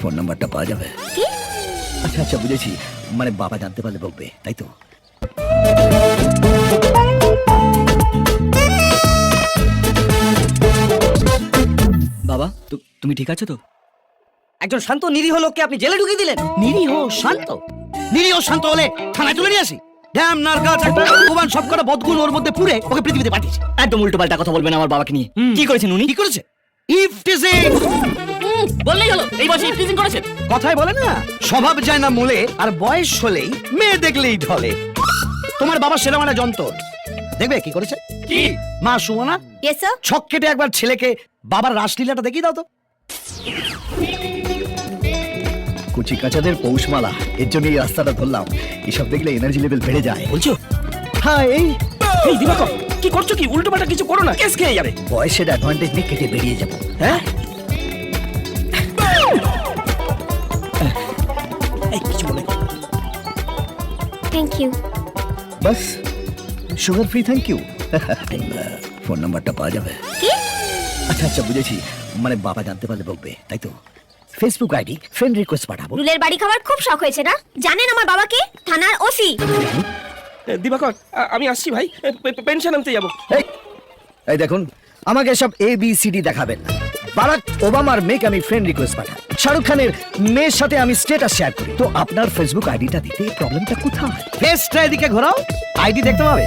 Phone নাম্বারটা পাওয়া যাবে? কি? আচ্ছা আচ্ছা বুঝেছি, মানে বাবা জানতে পারলে বকবে, তাই তো? বাবা তুমি ঠিক আছো তো? একজন শান্ত নিরীহ লোককে আপনি জেলে ঢুকিয়ে দিলেন। নিরীহ শান্ত? নিরীহ শান্ত হলে থানায় তুলে নিয়ে আসি। ড্যাম নারগাছ একটা ভগবান সব কটা বদগুণ ওর মধ্যে পুরে ওকে পৃথিবীতে পাঠিয়েছে। একদম উল্টো পাল্টা কথা বলবেন আমার বাবাকে নিয়ে। কি করেছেন উনি? কি করেছে? ইফটিজিং। বললেই হলো, এই বয়সে ইফটিজিং করেছেন? কথাই বলে না, স্বভাব যায় না মূলে, আর বয়স হলেই মেয়ে দেখলেই ঢলে। তোমার বাবা সেরামানা যন্ত্র দেখবে কি করেছে? কি? মা সুমনা, ইয়েস স্যার। ছক কেটে একবার ছেলেকে বাবার রাসলীলাটা দেখিয়ে দাও তো। কুচি কাঁচাদের পৌষমালা, এর জন্য এই রাস্তাটা ধরলাম। এসব দেখলে এনার্জি লেভেল বেড়ে যায়। বলছো? হ্যাঁ, এই দিবাকর কি করছো? কি উল্টো পাল্টা কিছু করো না, কেস খেয়ে যাবে। বয়সের অ্যাডভান্টেজ নিয়ে কেটে বেরিয়ে যাবো। হ্যাঁ এই কিছু বলে থ্যাংক ইউ। বাস, sugar free thank you. Phone নাম্বারটা পাওয়া যাবে? কি? আচ্ছা আচ্ছা বুঝেছি, মানে বাবা জানতে পারলে বকবে, তাই তো? ফেসবুক আইডি ফ্রেন্ড রিকোয়েস্ট পাঠাবো। রুলের বাড়ি খাবার খুব শখ হয়েছে না? জানেন আমার বাবাকে? থানার ওসি। দিবাকর আমি আসছি ভাই, পেনশন আনতে যাবো। এই দেখুন, আমাকে সব ABCD দেখাবেন না। বারাক ওবামার মেয়েকে আমি ফ্রেন্ড রিকোয়েস্ট পাঠাই, শাহরুখ খানের মেয়ের সাথে আমি স্ট্যাটাস শেয়ার করি, তো আপনার ফেসবুক আইডিটা দিতে প্রবলেমটা কোথায়? ফেসটা এদিকে ঘোরাও, আইডি দেখতে পাবে।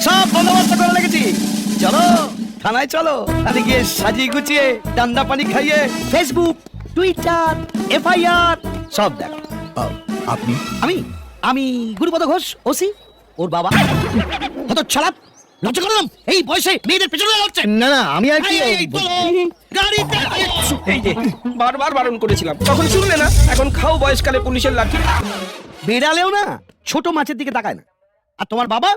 সব বন্দোবস্ত করে রেখেছি, চলো থানায় চলো। আর গিয়ে সাজিয়ে গুছিয়ে ঠান্ডা পানি খাইয়ে ফেসবুক, টুইটার, FIR সব দেখো। আপনি? আমি আমি গুরুপদ ঘোষ, ওসি, ওর বাবা। কত ছাড়াপ, লজ্জা করলাম এই বয়সে মেয়েদের পেছনে লাগছে। না না, আমি আর কি গাড়িতে এই যে বারবার বারণ করেছিলাম, তখন শুনলে না। এখন খাও বয়সকালে পুলিশের লাঠি। বেড়ালেও না ছোট মাছের দিকে তাকায় না। আর তোমার বাবা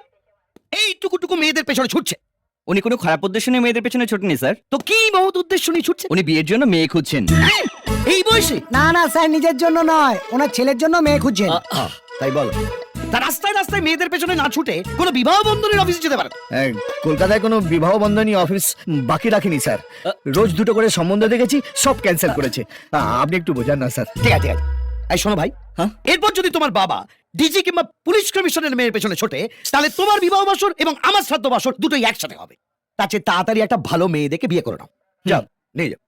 এই টুকু মেয়েদের পেছনে ছুটছে। উনি কোনো খারাপ উদ্দেশ্য নিয়ে মেয়েদের পেছনে ছোটেনি স্যার। তো কি মহৎ উদ্দেশ্য নিয়ে ছুটছে? উনি বিয়ের জন্য মেয়ে খুঁজছেন। এই বয়সে? না না স্যার, নিজের জন্য নয়, ওনার ছেলের জন্য মেয়ে খুঁজছেন। তাই বলো। তা রাস্তায় রাস্তায় মেয়েদের পেছনে না ছুটে কোনো বিবাহ বন্ধনের অফিসে যেতে পারে। কলকাতায় কোনো বিবাহ বন্ধনী অফিস বাকি রাখিনি স্যার। রোজ দুটো করে সম্বন্ধ দেখেছি, সব ক্যান্সেল করেছে। আপনি একটু বোঝান না স্যার। ঠিক আছে, এই শোনো ভাই, হ্যাঁ? এরপর যদি তোমার বাবা ডিজি কিংবা পুলিশ কমিশনের মেয়ের পেছনে ছোটে, তাহলে তোমার বিবাহ বাসর এবং আমার শ্রাদ্ধ বাসর দুটোই একসাথে হবে। তার চেয়ে তাড়াতাড়ি একটা ভালো মেয়ে দেখে বিয়ে করে নাও। যাও, নিয়ে যাও।